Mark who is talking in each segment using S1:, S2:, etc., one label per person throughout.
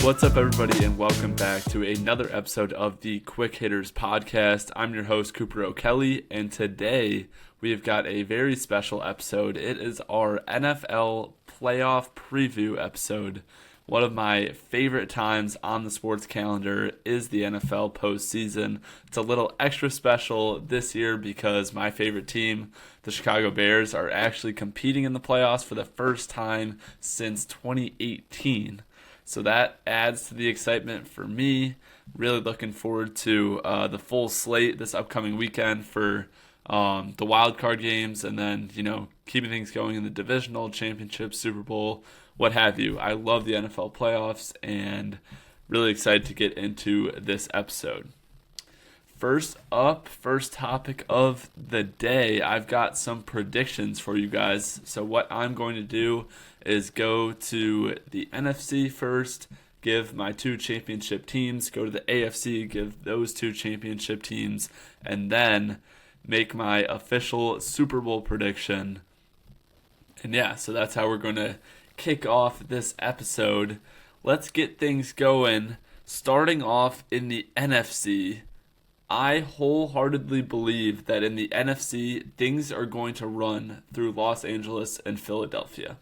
S1: What's up, everybody, and welcome back to another episode of the Quick Hitters Podcast. I'm your host, Cooper O'Kelly, and today we have got a very special episode. It is our NFL playoff preview episode. One of my favorite times on the sports calendar is the NFL postseason. It's a little extra special this year because my favorite team, the Chicago Bears, are actually competing in the playoffs for the first time since 2018. So that adds to the excitement for me. Really looking forward to the full slate this upcoming weekend for the wild card games, and then, keeping things going in the divisional, championship, Super Bowl, what have you. I love the NFL playoffs and really excited to get into this episode. First up, first topic of the day, I've got some predictions for you guys. So what I'm going to do is go to the NFC first, give my two championship teams, go to the AFC, give those two championship teams, and then make my official Super Bowl prediction. And yeah, so that's how we're going to kick off this episode. Let's get things going. Starting off in the NFC, I wholeheartedly believe that in the NFC, things are going to run through Los Angeles and Philadelphia.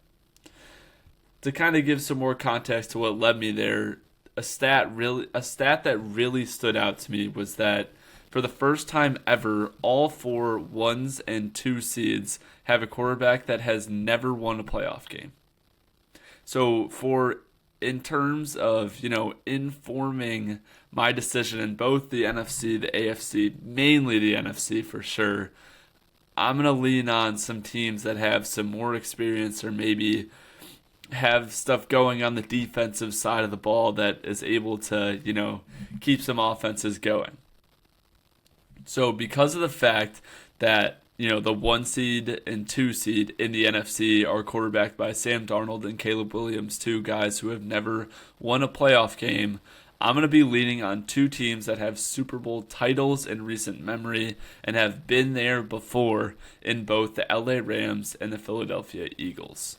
S1: To kind of give some more context to what led me there, a stat that really stood out to me was that for the first time ever, all 4 1s and 2 seeds have a quarterback that has never won a playoff game. So in terms of, informing my decision in both the NFC, the AFC, mainly the NFC for sure, I'm going to lean on some teams that have some more experience or maybe have stuff going on the defensive side of the ball that is able to, keep some offenses going. So because of the fact that, the 1 seed and 2 seed in the NFC are quarterbacked by Sam Darnold and Caleb Williams, 2 guys who have never won a playoff game, I'm going to be leaning on 2 teams that have Super Bowl titles in recent memory and have been there before in both the LA Rams and the Philadelphia Eagles.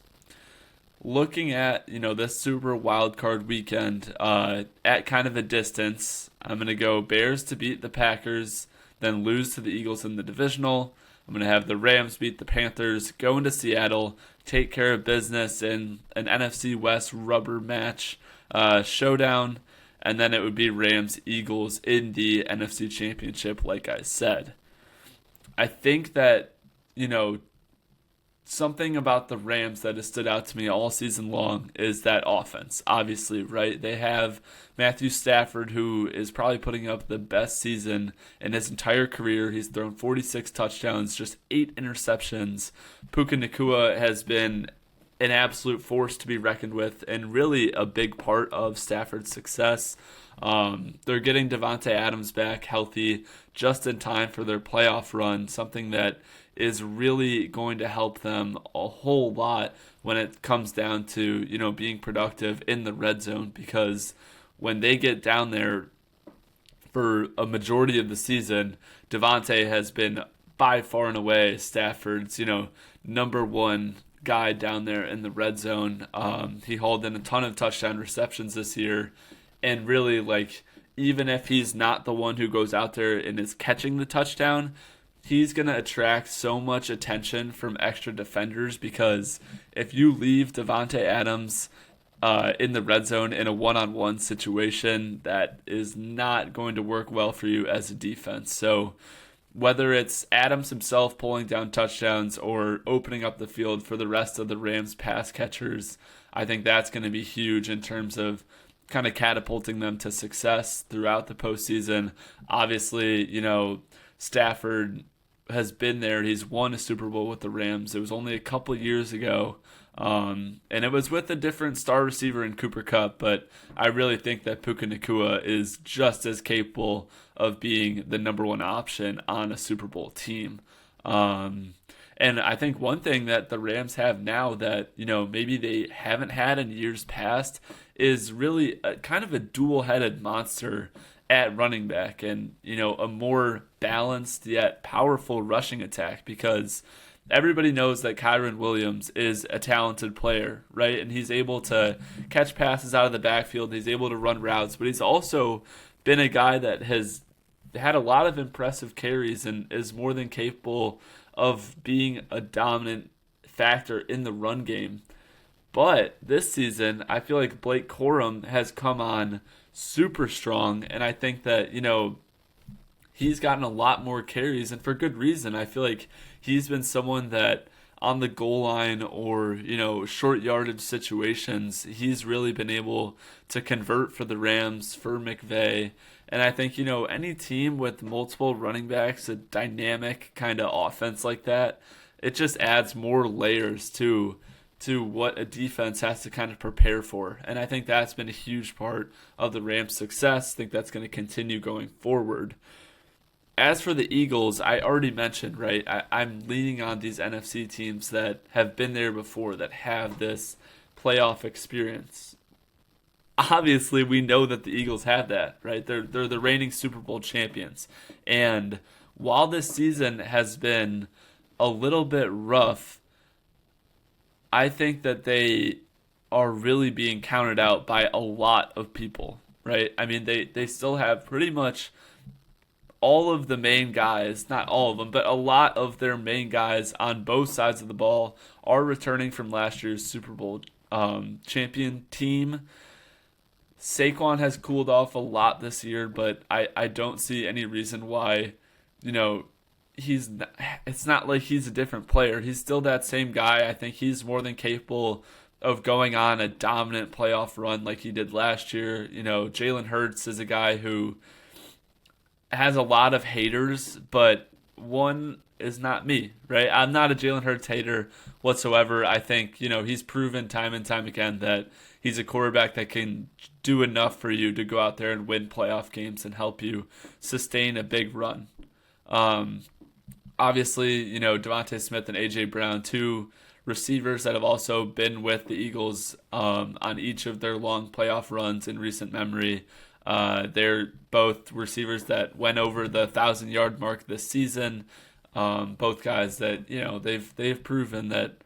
S1: Looking at, this Super Wildcard weekend at kind of a distance, I'm going to go Bears to beat the Packers, then lose to the Eagles in the divisional. I'm going to have the Rams beat the Panthers, go into Seattle, take care of business in an NFC West rubber match showdown, and then it would be Rams-Eagles in the NFC Championship, like I said. I think that, something about the Rams that has stood out to me all season long is that offense, obviously, right? They have Matthew Stafford, who is probably putting up the best season in his entire career. He's thrown 46 touchdowns, just 8 interceptions. Puka Nacua has been an absolute force to be reckoned with and really a big part of Stafford's success. They're getting Davante Adams back healthy just in time for their playoff run, something that is really going to help them a whole lot when it comes down to, being productive in the red zone, because when they get down there for a majority of the season, Davante has been by far and away Stafford's, number 1 guy down there in the red zone. He hauled in a ton of touchdown receptions this year, and really, even if he's not the one who goes out there and is catching the touchdown, he's going to attract so much attention from extra defenders, because if you leave Davante Adams in the red zone in a one-on-one situation, that is not going to work well for you as a defense. So whether it's Adams himself pulling down touchdowns or opening up the field for the rest of the Rams pass catchers, I think that's going to be huge in terms of kind of catapulting them to success throughout the postseason. Obviously, Stafford has been there. He's won a Super Bowl with the Rams. It was only a couple years ago, and it was with a different star receiver in Cooper Kupp, but I really think that Puka Nacua is just as capable of being the number 1 option on a Super Bowl team. And I think one thing that the Rams have now that, maybe they haven't had in years past is really kind of a dual-headed monster at running back, and a more balanced yet powerful rushing attack, because everybody knows that Kyron Williams is a talented player, right? And he's able to catch passes out of the backfield. He's able to run routes, but he's also been a guy that has had a lot of impressive carries and is more than capable of being a dominant factor in the run game. But this season, I feel like Blake Corum has come on super strong, and I think that, he's gotten a lot more carries, and for good reason. I feel like he's been someone that on the goal line or, short yardage situations, he's really been able to convert for the Rams, for McVay. And I think, any team with multiple running backs, a dynamic kind of offense like that, it just adds more layers to what a defense has to kind of prepare for. And I think that's been a huge part of the Rams' success. I think that's going to continue going forward. As for the Eagles, I already mentioned, right, I'm leaning on these NFC teams that have been there before, that have this playoff experience. Obviously, we know that the Eagles have that, right? They're the reigning Super Bowl champions. And while this season has been a little bit rough, I think that they are really being counted out by a lot of people, right? I mean, they still have pretty much all of the main guys, not all of them, but a lot of their main guys on both sides of the ball are returning from last year's Super Bowl champion team. Saquon has cooled off a lot this year, but I don't see any reason why, it's not like he's a different player. He's still that same guy. I think he's more than capable of going on a dominant playoff run like he did last year. Jalen Hurts is a guy who has a lot of haters, but one is not me, right? I'm not a Jalen Hurts hater whatsoever. I think, he's proven time and time again that he's a quarterback that can do enough for you to go out there and win playoff games and help you sustain a big run. Obviously, Devontae Smith and A.J. Brown, two receivers that have also been with the Eagles on each of their long playoff runs in recent memory. They're both receivers that went over the 1,000-yard mark this season. Both guys that they've proven that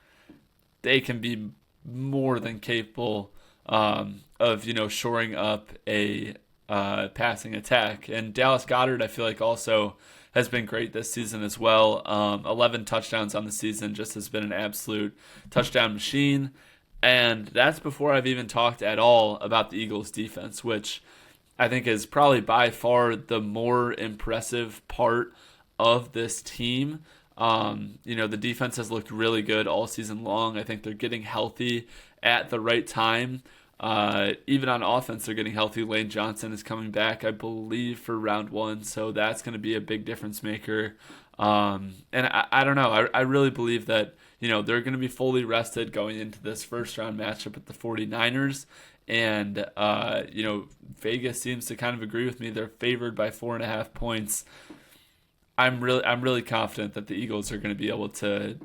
S1: they can be more than capable of shoring up a passing attack. And Dallas Goedert, I feel like, also has been great this season as well. 11 touchdowns on the season, just has been an absolute touchdown machine. And that's before I've even talked at all about the Eagles' defense, which I think is probably by far the more impressive part of this team. The defense has looked really good all season long. I think they're getting healthy at the right time. Even on offense, they're getting healthy. Lane Johnson is coming back, I believe, for round one, so that's going to be a big difference maker. And I don't know. I really believe that they're going to be fully rested going into this first round matchup with the 49ers. And, Vegas seems to kind of agree with me. They're favored by 4.5 points. I'm really confident that the Eagles are going to be able to,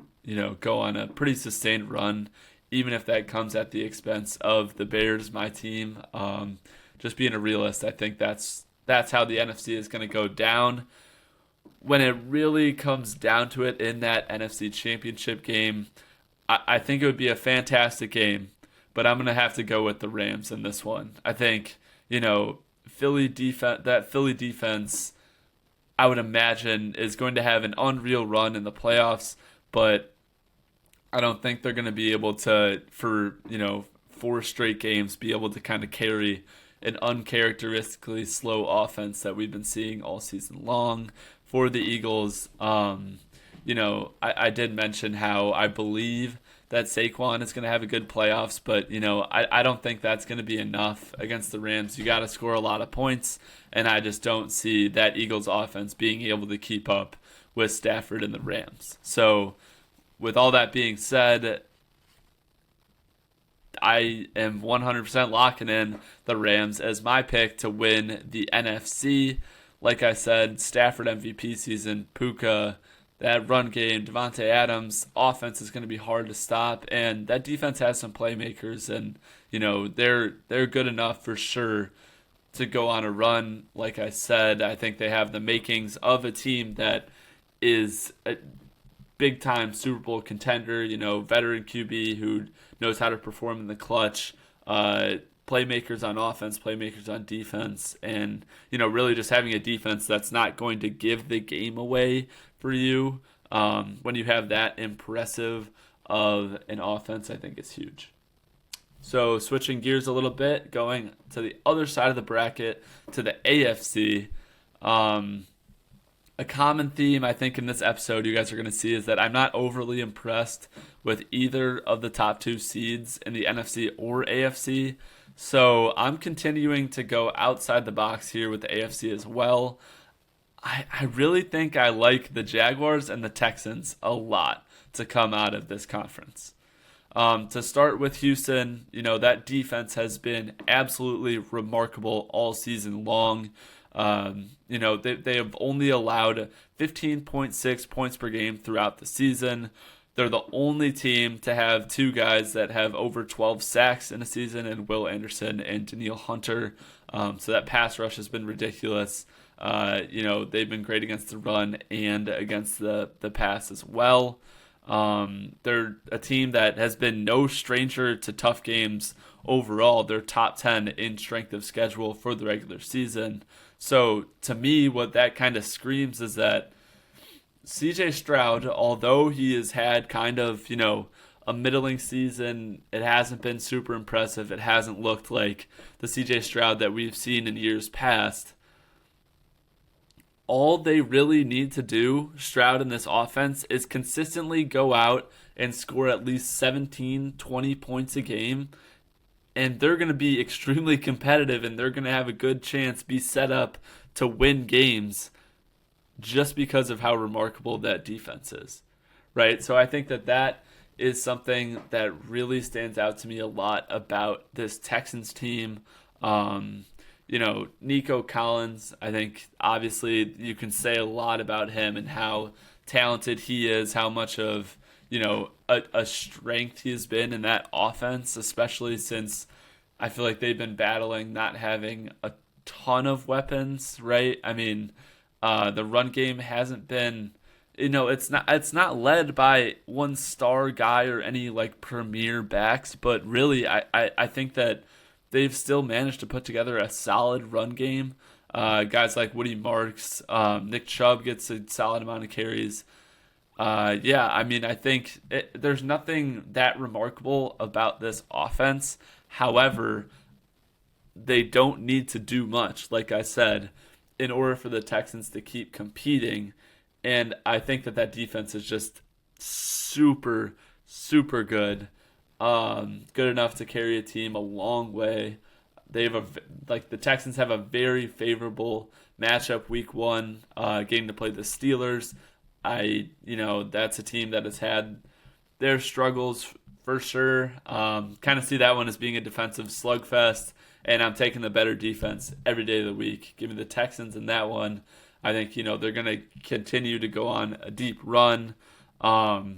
S1: go on a pretty sustained run, even if that comes at the expense of the Bears, my team. Just being a realist, I think that's how the NFC is going to go down. When it really comes down to it in that NFC Championship game, I think it would be a fantastic game. But I'm going to have to go with the Rams in this one. I think, Philly defense, I would imagine, is going to have an unreal run in the playoffs, but I don't think they're going to be able to, for 4 straight games, be able to kind of carry an uncharacteristically slow offense that we've been seeing all season long for the Eagles. I did mention how I believe that Saquon is going to have a good playoffs, but, I don't think that's going to be enough against the Rams. You got to score a lot of points, and I just don't see that Eagles offense being able to keep up with Stafford and the Rams. So, with all that being said, I am 100% locking in the Rams as my pick to win the NFC. Like I said, Stafford MVP season, Puka, that run game, Devontae Adams, offense is going to be hard to stop, and that defense has some playmakers, and they're good enough for sure to go on a run. Like I said, I think they have the makings of a team that is big-time Super Bowl contender, veteran QB who knows how to perform in the clutch, playmakers on offense, playmakers on defense, and, really just having a defense that's not going to give the game away for you. When you have that impressive of an offense, I think is huge. So switching gears a little bit, going to the other side of the bracket, to the AFC. A common theme, I think, in this episode you guys are going to see is that I'm not overly impressed with either of the top 2 seeds in the NFC or AFC. So I'm continuing to go outside the box here with the AFC as well. I really think I like the Jaguars and the Texans a lot to come out of this conference. To start with Houston, that defense has been absolutely remarkable all season long. They have only allowed 15.6 points per game throughout the season. They're the only team to have 2 guys that have over 12 sacks in a season, and Will Anderson and Danielle Hunter. So that pass rush has been ridiculous. They've been great against the run and against the pass as well. They're a team that has been no stranger to tough games overall. They're top 10 in strength of schedule for the regular season. So to me, what that kind of screams is that CJ Stroud, although he has had kind of, a middling season, it hasn't been super impressive. It hasn't looked like the CJ Stroud that we've seen in years past. All they really need to do, Stroud in this offense, is consistently go out and score at least 17, 20 points a game. And they're going to be extremely competitive, and they're going to have a good chance, be set up to win games just because of how remarkable that defense is, right? So I think that is something that really stands out to me a lot about this Texans team. Nico Collins, I think obviously you can say a lot about him and how talented he is, how much of, a strength he has been in that offense, especially since I feel like they've been battling not having a ton of weapons, right? I mean, the run game hasn't been, it's not led by one star guy or any like premier backs, but really I think that they've still managed to put together a solid run game. Guys like Woody Marks, Nick Chubb gets a solid amount of carries. I think there's nothing that remarkable about this offense. However, they don't need to do much, like I said, in order for the Texans to keep competing. And I think that defense is just super, super good. Good enough to carry a team a long way. The Texans have a very favorable matchup week 1, getting to play the Steelers. That's a team that has had their struggles for sure. Kind of see that one as being a defensive slugfest, and I'm taking the better defense every day of the week. Give me the Texans in that one. I think, they're going to continue to go on a deep run. I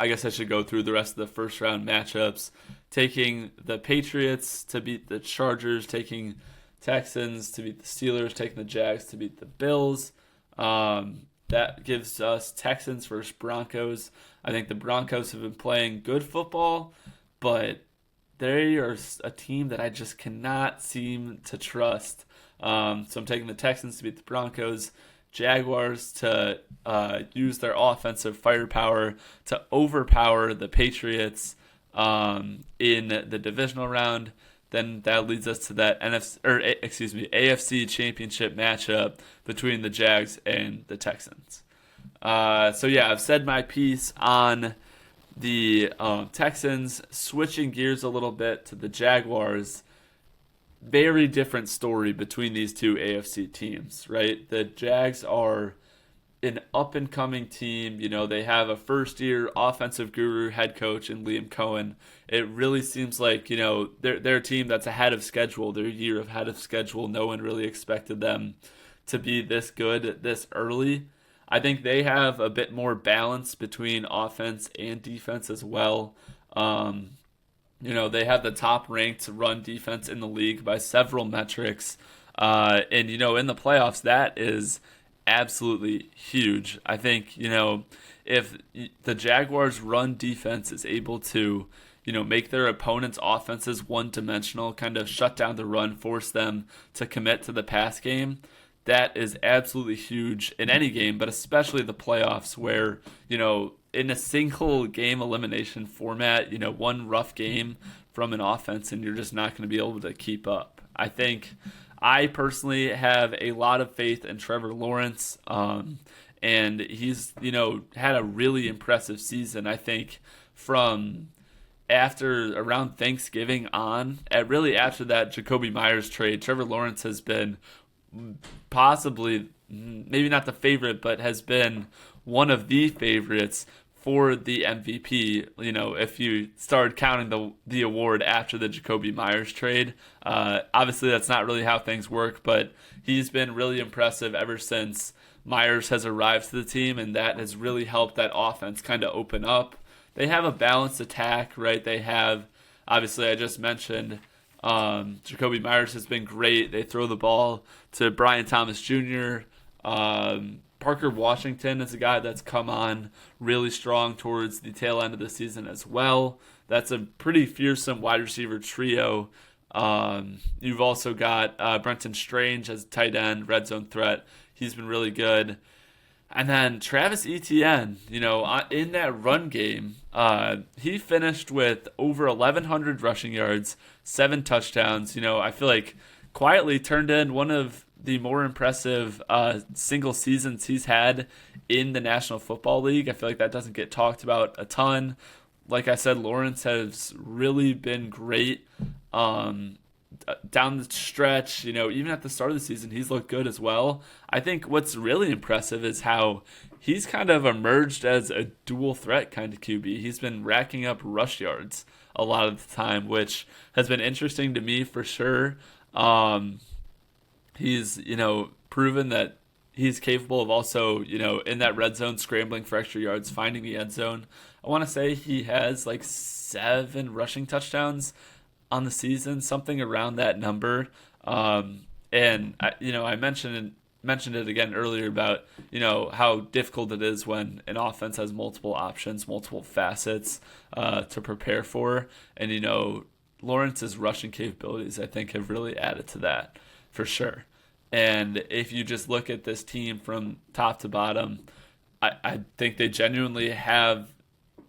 S1: guess I should go through the rest of the first round matchups. Taking the Patriots to beat the Chargers, taking Texans to beat the Steelers, taking the Jags to beat the Bills. That gives us Texans versus Broncos. I think the Broncos have been playing good football, but they are a team that I just cannot seem to trust. So I'm taking the Texans to beat the Broncos. Jaguars to use their offensive firepower to overpower the Patriots in the divisional round. Then that leads us to that AFC championship matchup between the Jags and the Texans. I've said my piece on the Texans. Switching gears a little bit to the Jaguars. Very different story between these two AFC teams, right? The Jags are an up-and-coming team. They have a first-year offensive guru head coach in Liam Cohen. It really seems like, they're a team that's ahead of schedule. They're a year ahead of schedule. No one really expected them to be this good this early. I think they have a bit more balance between offense and defense as well. They have the top-ranked run defense in the league by several metrics. In the playoffs, that is absolutely huge. I think, if the Jaguars' run defense is able to, make their opponent's offenses one-dimensional, kind of shut down the run, force them to commit to the pass game, that is absolutely huge in any game, but especially the playoffs where, in a single game elimination format, one rough game from an offense and you're just not going to be able to keep up. I personally have a lot of faith in Trevor Lawrence, and he's, had a really impressive season. I think from after around Thanksgiving on, really after that Jacoby Myers trade, Trevor Lawrence has been possibly, maybe not the favorite, but has been one of the favorites for the MVP. If you started counting the award after the Jacoby Myers trade, obviously that's not really how things work, but he's been really impressive ever since Myers has arrived to the team, and that has really helped that offense kind of open up. They have a balanced attack, right? They have, obviously I just mentioned, Jacoby Myers has been great. They throw the ball to Brian Thomas Jr. Parker Washington is a guy that's come on really strong towards the tail end of the season as well. That's a pretty fearsome wide receiver trio. You've also got Brenton Strange as tight end, red zone threat. He's been really good. And then Travis Etienne, in that run game, he finished with over 1,100 rushing yards, 7 touchdowns. I feel like quietly turned in one of the more impressive single seasons he's had in the National Football League. I feel like that doesn't get talked about a ton. Like I said, Lawrence has really been great down the stretch. Even at the start of the season, he's looked good as well. I think what's really impressive is how he's kind of emerged as a dual threat kind of QB. He's been racking up rush yards a lot of the time, which has been interesting to me for sure. He's, proven that he's capable of also, in that red zone, scrambling for extra yards, finding the end zone. I want to say he has like 7 rushing touchdowns on the season, something around that number. And I mentioned it again earlier about, how difficult it is when an offense has multiple options, multiple facets to prepare for. And, Lawrence's rushing capabilities, I think, have really added to that for sure. And if you just look at this team from top to bottom, I think they genuinely have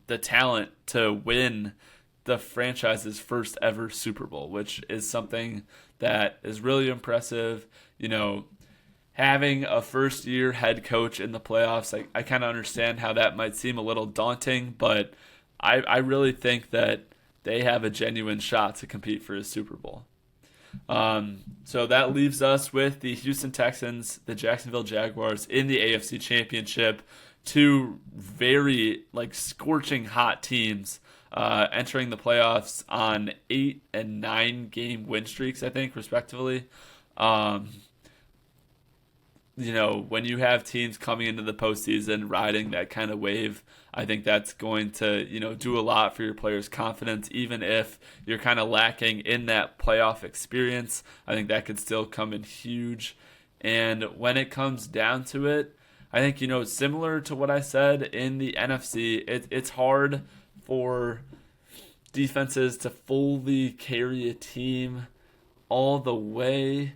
S1: the talent to win the franchise's first ever Super Bowl, which is something that is really impressive. Having a first-year head coach in the playoffs, I kind of understand how that might seem a little daunting, but I really think that they have a genuine shot to compete for a Super Bowl. So that leaves us with the Houston Texans, the Jacksonville Jaguars in the AFC Championship, 2 very scorching hot teams entering the playoffs on 8 and 9 game win streaks, I think, respectively. When you have teams coming into the postseason riding that kind of wave, I think that's going to, do a lot for your players' confidence. Even if you're kind of lacking in that playoff experience, I think that could still come in huge. And when it comes down to it, I think, similar to what I said in the NFC, it's hard for defenses to fully carry a team all the way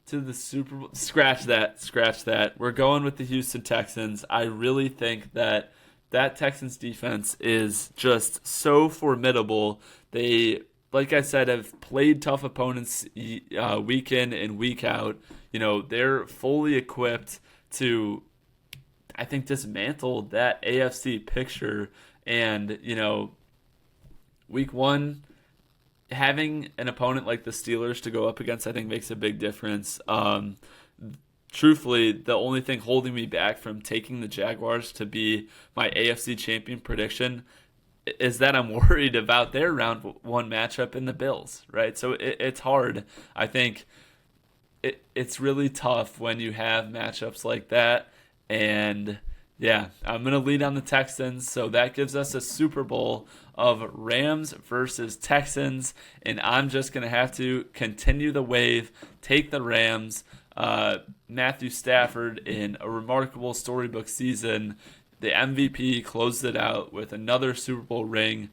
S1: to the Super Bowl. Scratch that. We're going with the Houston Texans. I really think that Texans defense is just so formidable. They, like I said, have played tough opponents week in and week out. They're fully equipped to, I think, dismantle that AFC picture. And, week 1, having an opponent like the Steelers to go up against, I think, makes a big difference. Truthfully, the only thing holding me back from taking the Jaguars to be my AFC champion prediction is that I'm worried about their round 1 matchup in the Bills, right? So it's hard. I think it's really tough when you have matchups like that. And yeah, I'm going to lead on the Texans. So that gives us a Super Bowl of Rams versus Texans. And I'm just going to have to continue the wave, take the Rams. Matthew Stafford in a remarkable storybook season. The MVP closed it out with another Super Bowl ring,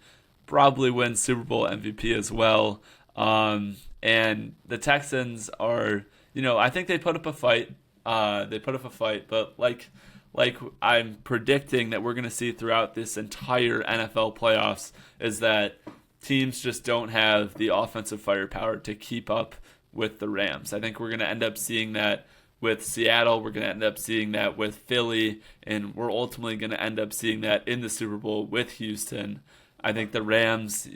S1: probably wins Super Bowl MVP as well. And the Texans are, I think they put up a fight. But like I'm predicting that we're going to see throughout this entire NFL playoffs is that teams just don't have the offensive firepower to keep up with the Rams. I think we're going to end up seeing that with Seattle. We're going to end up seeing that with Philly, and we're ultimately going to end up seeing that in the Super Bowl with Houston. I think the Rams,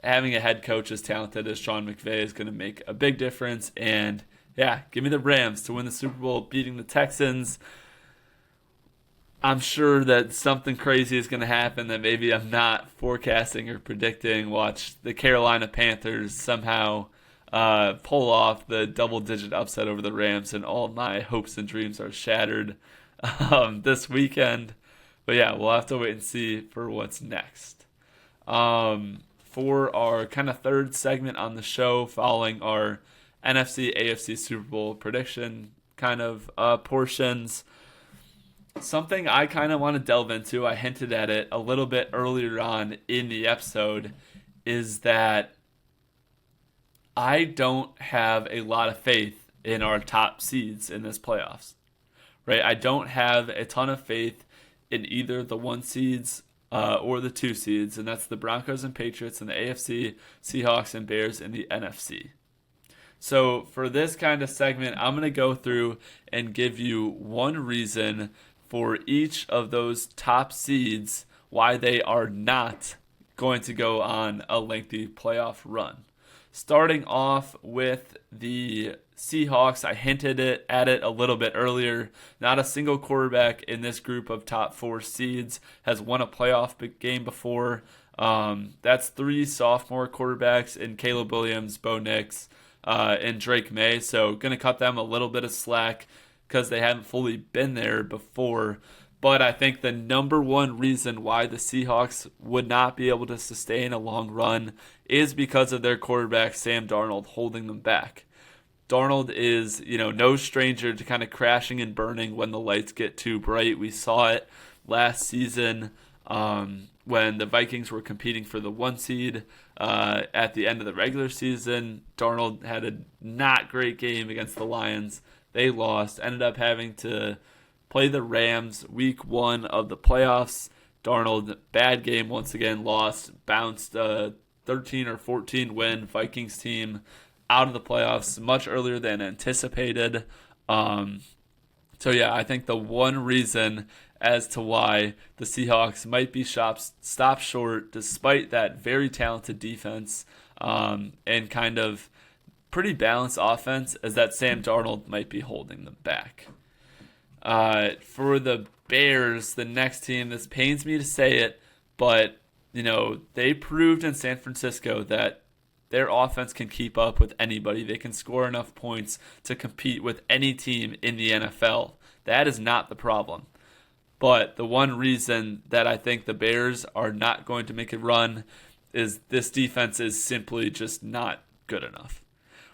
S1: having a head coach as talented as Sean McVay is going to make a big difference. And yeah, give me the Rams to win the Super Bowl, beating the Texans. I'm sure that something crazy is going to happen that maybe I'm not forecasting or predicting. Watch the Carolina Panthers somehow pull off the double-digit upset over the Rams, and all my hopes and dreams are shattered this weekend. But yeah, we'll have to wait and see for what's next. For our kind of third segment on the show, following our NFC, AFC Super Bowl prediction kind of portions, something I kind of want to delve into, I hinted at it a little bit earlier on in the episode, is that I don't have a lot of faith in our top seeds in this playoffs, right? I don't have a ton of faith in either the 1 seeds or the 2 seeds, and that's the Broncos and Patriots in the AFC, Seahawks and Bears in the NFC. So for this kind of segment, I'm going to go through and give you one reason for each of those top seeds why they are not going to go on a lengthy playoff run. Starting off with the Seahawks, I hinted at it a little bit earlier. Not a single quarterback in this group of top 4 seeds has won a playoff game before. That's 3 sophomore quarterbacks in Caleb Williams, Bo Nix, and Drake May. So going to cut them a little bit of slack because they haven't fully been there before. But I think the number one reason why the Seahawks would not be able to sustain a long run is because of their quarterback, Sam Darnold, holding them back. Darnold is, no stranger to kind of crashing and burning when the lights get too bright. We saw it last season when the Vikings were competing for the 1 seed at the end of the regular season. Darnold had a not great game against the Lions. They lost, ended up having to play the Rams week 1 of the playoffs. Darnold, bad game once again, lost, bounced a 13 or 14 win Vikings team out of the playoffs much earlier than anticipated. So yeah, I think the one reason as to why the Seahawks might be stopped short despite that very talented defense and kind of pretty balanced offense is that Sam Darnold might be holding them back. For the Bears, the next team, this pains me to say it, but they proved in San Francisco that their offense can keep up with anybody. They can score enough points to compete with any team in the NFL. That is not the problem. But the one reason that I think the Bears are not going to make a run is this defense is simply just not good enough.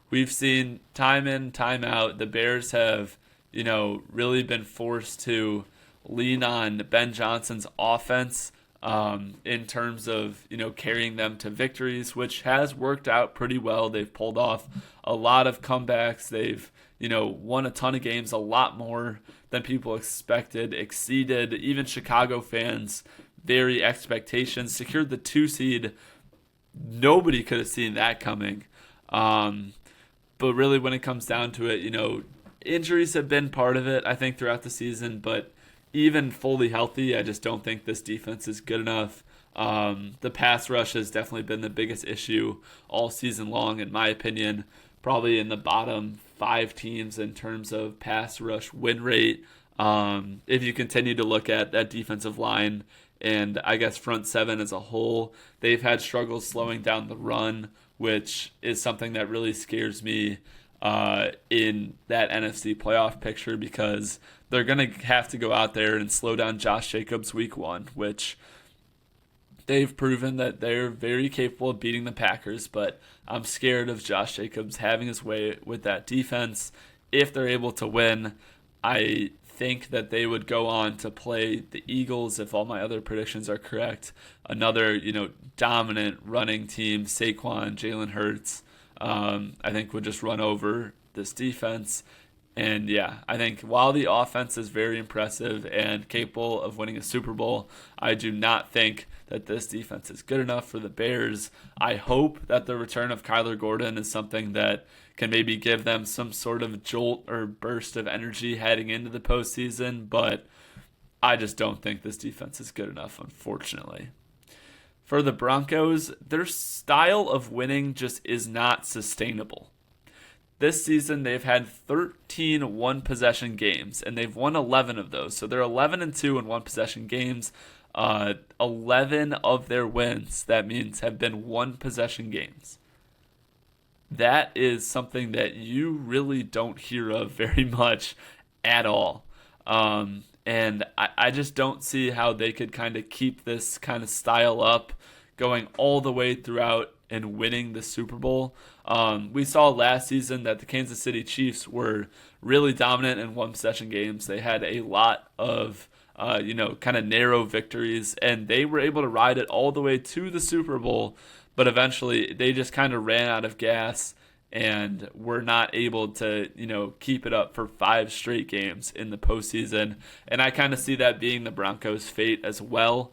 S1: We've seen time in, time out, the Bears have, really been forced to lean on Ben Johnson's offense in terms of, carrying them to victories, which has worked out pretty well. They've pulled off a lot of comebacks. They've, won a ton of games, a lot more than people expected, exceeded even Chicago fans' very expectations, secured the 2 seed. Nobody could have seen that coming. But really when it comes down to it, injuries have been part of it, I think, throughout the season, but even fully healthy, I just don't think this defense is good enough. The pass rush has definitely been the biggest issue all season long, in my opinion. Probably in the bottom 5 teams in terms of pass rush win rate. If you continue to look at that defensive line and I guess front 7 as a whole, they've had struggles slowing down the run, which is something that really scares me in that NFC playoff picture because they're going to have to go out there and slow down Josh Jacobs week 1, which they've proven that they're very capable of beating the Packers, but I'm scared of Josh Jacobs having his way with that defense. if they're able to win, I think that they would go on to play the Eagles if all my other predictions are correct. Another, dominant running team, Saquon, Jalen Hurts, I think would just run over this defense. And yeah, I think while the offense is very impressive and capable of winning a Super Bowl, I do not think that this defense is good enough for the Bears. I hope that the return of Kyler Gordon is something that can maybe give them some sort of jolt or burst of energy heading into the postseason, but I just don't think this defense is good enough, unfortunately. For the Broncos, their style of winning just is not sustainable. This season, they've had 13 one-possession games, and they've won 11 of those. So they're 11-2 in one-possession games. 11 of their wins, that means, have been one-possession games. That is something that you really don't hear of very much at all. And I just don't see how they could kind of keep this kind of style up going all the way throughout and winning the Super Bowl. We saw last season that the Kansas City Chiefs were really dominant in one-possession games. They had a lot of, kind of narrow victories, and they were able to ride it all the way to the Super Bowl, but eventually they just kind of ran out of gas and were not able to, keep it up for 5 straight games in the postseason. And I kind of see that being the Broncos' fate as well.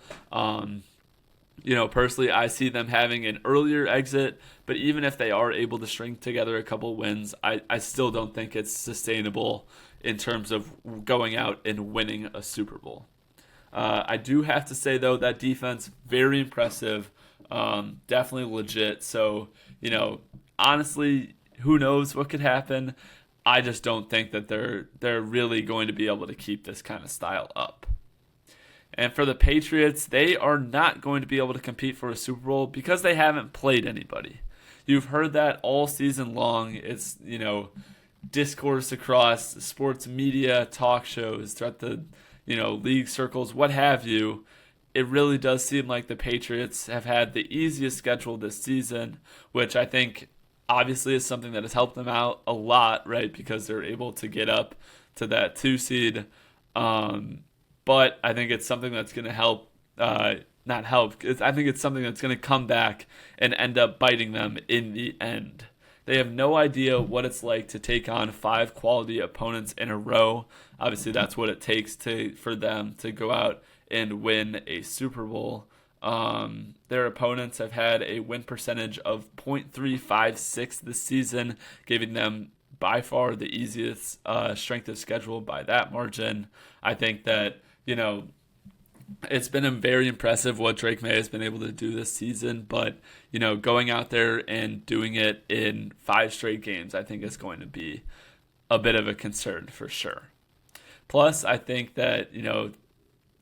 S1: Personally, I see them having an earlier exit, but even if they are able to string together a couple wins, I still don't think it's sustainable in terms of going out and winning a Super Bowl. I do have to say, though, that defense, very impressive, definitely legit. So, honestly, who knows what could happen? I just don't think that they're really going to be able to keep this kind of style up. And for the Patriots, they are not going to be able to compete for a Super Bowl because they haven't played anybody. You've heard that all season long. It's, discourse across sports media, talk shows, throughout the, league circles, what have you. It really does seem like the Patriots have had the easiest schedule this season, which I think obviously is something that has helped them out a lot, right? Because they're able to get up to that 2 seed. But I think it's something that's going to help, not help. I think it's something that's going to come back and end up biting them in the end. They have no idea what it's like to take on 5 quality opponents in a row. Obviously, that's what it takes for them to go out and win a Super Bowl. Their opponents have had a win percentage of .356 this season, giving them by far the easiest strength of schedule by that margin. I think that, it's been very impressive what Drake May has been able to do this season, but, going out there and doing it in 5 straight games, I think is going to be a bit of a concern for sure. Plus, I think that,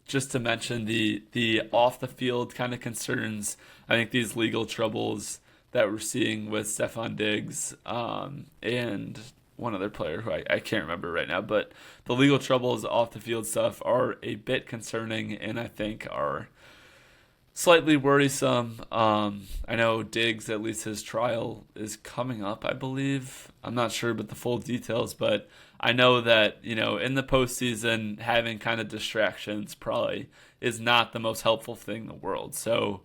S1: just to mention the off-the-field kind of concerns, I think these legal troubles that we're seeing with Stephon Diggs and one other player who I can't remember right now, but the legal troubles off the field stuff are a bit concerning and I think are slightly worrisome. I know Diggs, at least his trial is coming up, I believe. I'm not sure about the full details, but I know that, in the postseason, having kind of distractions probably is not the most helpful thing in the world. So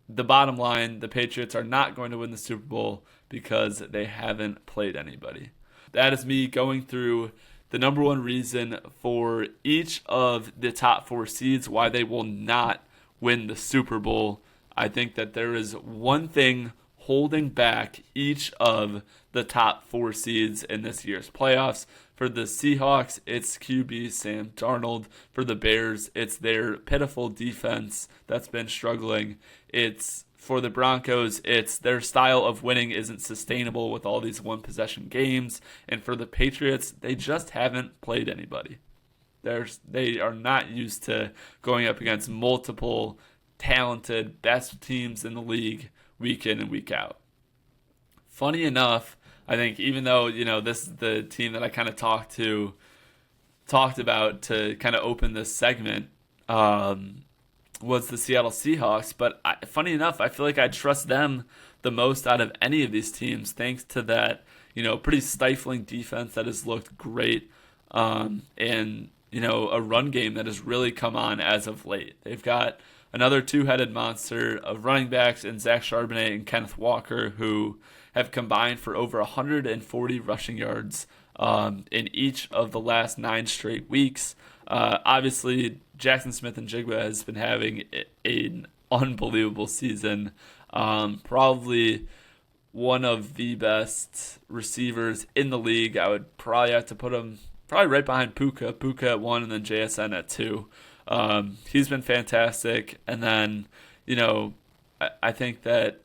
S1: the bottom line, the Patriots are not going to win the Super Bowl because they haven't played anybody. That is me going through the number one reason for each of the top 4 seeds why they will not win the Super Bowl. I think that there is one thing holding back each of the top 4 seeds in this year's playoffs. For the Seahawks, it's QB Sam Darnold. For the Bears, it's their pitiful defense that's been struggling. For the Broncos, it's their style of winning isn't sustainable with all these one-possession games. And for the Patriots, they just haven't played anybody. They are not used to going up against multiple talented, best teams in the league week in and week out. Funny enough, I think even though, this is the team that I kind of talked about to kind of open this segment, was the Seattle Seahawks, but funny enough, I feel like I trust them the most out of any of these teams, thanks to that, pretty stifling defense that has looked great, and a run game that has really come on as of late. They've got another two-headed monster of running backs in Zach Charbonnet and Kenneth Walker, who have combined for over 140 rushing yards in each of the last 9 straight weeks. Obviously, Jackson Smith-Njigba has been having an unbelievable season. Probably one of the best receivers in the league. I would probably have to put him right behind Puka. Puka at 1 and then JSN at 2. He's been fantastic. And then, I think that,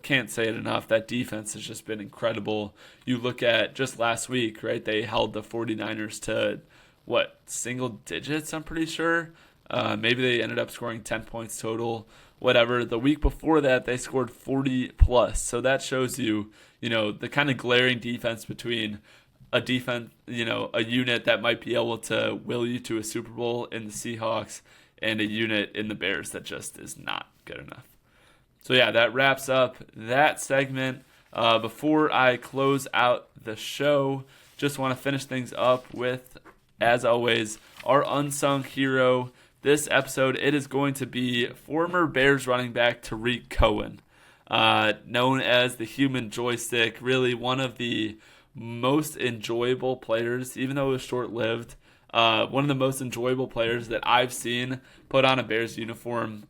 S1: can't say it enough, that defense has just been incredible. You look at just last week, right? They held the 49ers to, single digits, I'm pretty sure. Maybe they ended up scoring 10 points total, whatever. The week before that, they scored 40 plus. So that shows you, the kind of glaring difference between a defense, a unit that might be able to will you to a Super Bowl in the Seahawks and a unit in the Bears that just is not good enough. So yeah, that wraps up that segment. Before I close out the show, just want to finish things up with, as always, our unsung hero. This episode, it is going to be former Bears running back Tariq Cohen, known as the human joystick, really one of the most enjoyable players, even though it was short-lived. One of the most enjoyable players that I've seen put on a Bears uniform,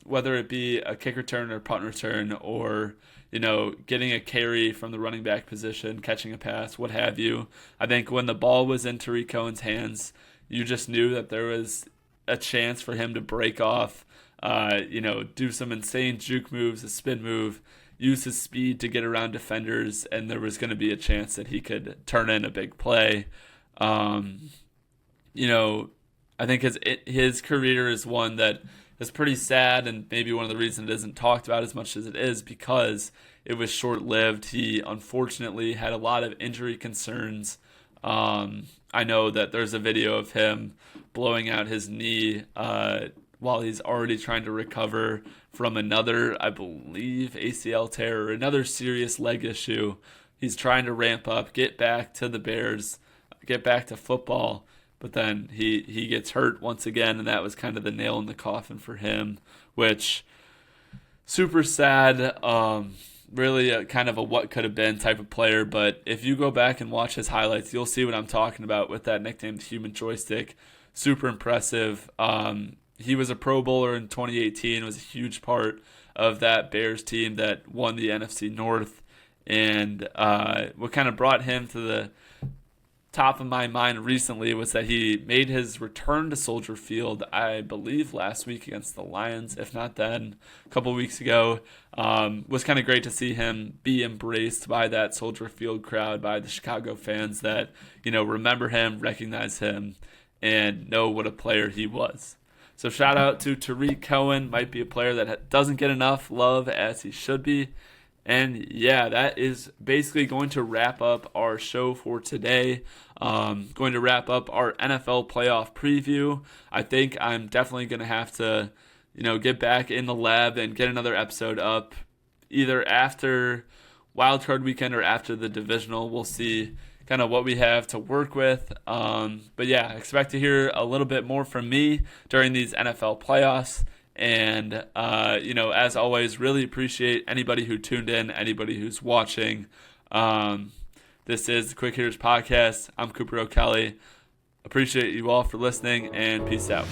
S1: whether it be a kick return or punt return or, getting a carry from the running back position, catching a pass, what have you. I think when the ball was in Tariq Cohen's hands, you just knew that there was a chance for him to break off, do some insane juke moves, a spin move, use his speed to get around defenders, and there was going to be a chance that he could turn in a big play. I think his career is one that is pretty sad, and maybe one of the reasons it isn't talked about as much as it is because it was short-lived. He unfortunately had a lot of injury concerns. I know that there's a video of him blowing out his knee while he's already trying to recover from another, I believe, ACL tear or another serious leg issue. He's trying to ramp up, get back to the Bears, get back to football, but then he gets hurt once again, and that was kind of the nail in the coffin for him, which, super sad, really kind of a what could have been type of player, but if you go back and watch his highlights, you'll see what I'm talking about with that nickname, the human joystick. Super impressive. He was a Pro Bowler in 2018, was a huge part of that Bears team that won the NFC North, and what kind of brought him to the top of my mind recently was that he made his return to Soldier Field, I believe last week against the Lions, if not then, a couple of weeks ago. Was kind of great to see him be embraced by that Soldier Field crowd, by the Chicago fans that, remember him, recognize him, and know what a player he was. So shout out to Tariq Cohen, might be a player that doesn't get enough love as he should be. And yeah, that is basically going to wrap up our show for today. Going to wrap up our NFL playoff preview. I think I'm definitely going to have to, get back in the lab and get another episode up either after wildcard weekend or after the divisional. We'll see kind of what we have to work with. But yeah, expect to hear a little bit more from me during these NFL playoffs. And, as always, really appreciate anybody who tuned in, anybody who's watching. This is the Quick Hitters Podcast. I'm Cooper O'Kelly. Appreciate you all for listening, and peace out.